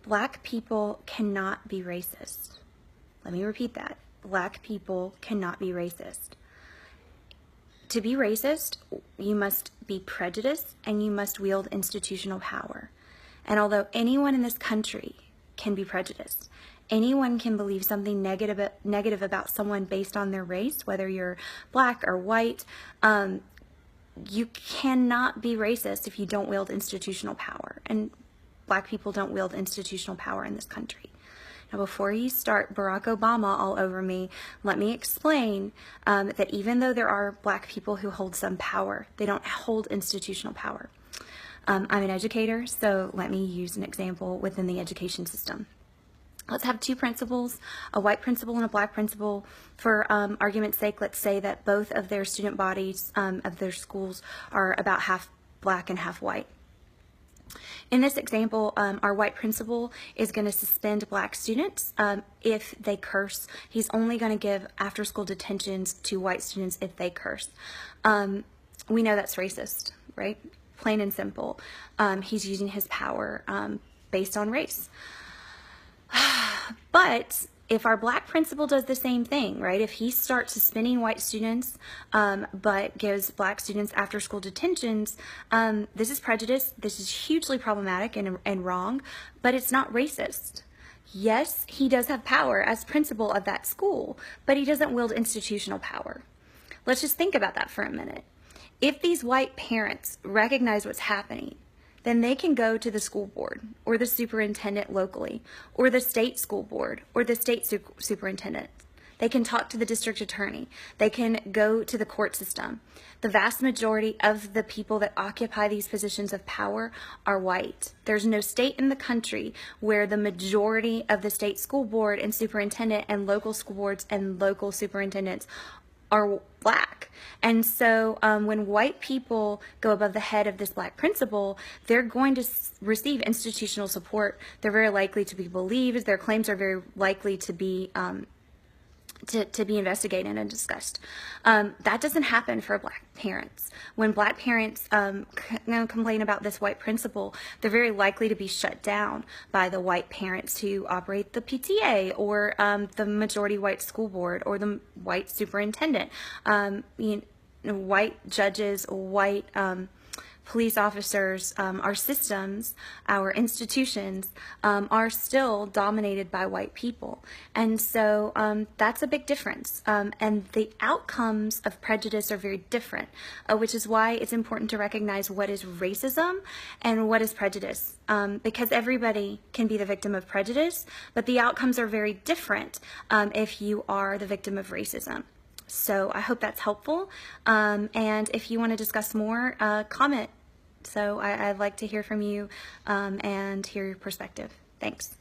Black people cannot be racist. Let me repeat that. Black people cannot be racist. To be racist, you must be prejudiced and you must wield institutional power. And although anyone in this country can be prejudiced, anyone can believe something negative about someone based on their race, whether you're black or white, you cannot be racist if you don't wield institutional power. And Black people don't wield institutional power in this country. Now, before you start Barack Obama all over me, let me explain that even though there are Black people who hold some power, they don't hold institutional power. I'm an educator, so let me use an example within the education system. Let's have two principals, a white principal and a black principal. For argument's sake, let's say that both of their student bodies of their schools are about half black and half white. In this example, our white principal is going to suspend black students if they curse. He's only going to give after-school detentions to white students if they curse. We know that's racist, right? Plain and simple. He's using his power based on race. But if our black principal does the same thing, right? If he starts suspending white students but gives black students after-school detentions, this is prejudice. This is hugely problematic and wrong, but it's not racist. Yes, he does have power as principal of that school, but he doesn't wield institutional power. Let's just think about that for a minute. If these white parents recognize what's happening, then they can go to the school board or the superintendent locally or the state school board or the state superintendent. They can talk to the district attorney. They can go to the court system. The vast majority of the people that occupy these positions of power are white. There's no state in the country where the majority of the state school board and superintendent and local school boards and local superintendents are black. And so when white people go above the head of this black principal, they're going to receive institutional support. They're very likely to be believed. Their claims are very likely to be investigated and discussed. That doesn't happen for black parents. When black parents complain about this white principal, they're very likely to be shut down by the white parents who operate the PTA or the majority white school board or the white superintendent. White judges, white police officers, our systems, our institutions are still dominated by white people. And so that's a big difference. And the outcomes of prejudice are very different, which is why it's important to recognize what is racism and what is prejudice. Because everybody can be the victim of prejudice, but the outcomes are very different if you are the victim of racism. So I hope that's helpful. And if you want to discuss more, comment. So I'd like to hear from you and hear your perspective. Thanks.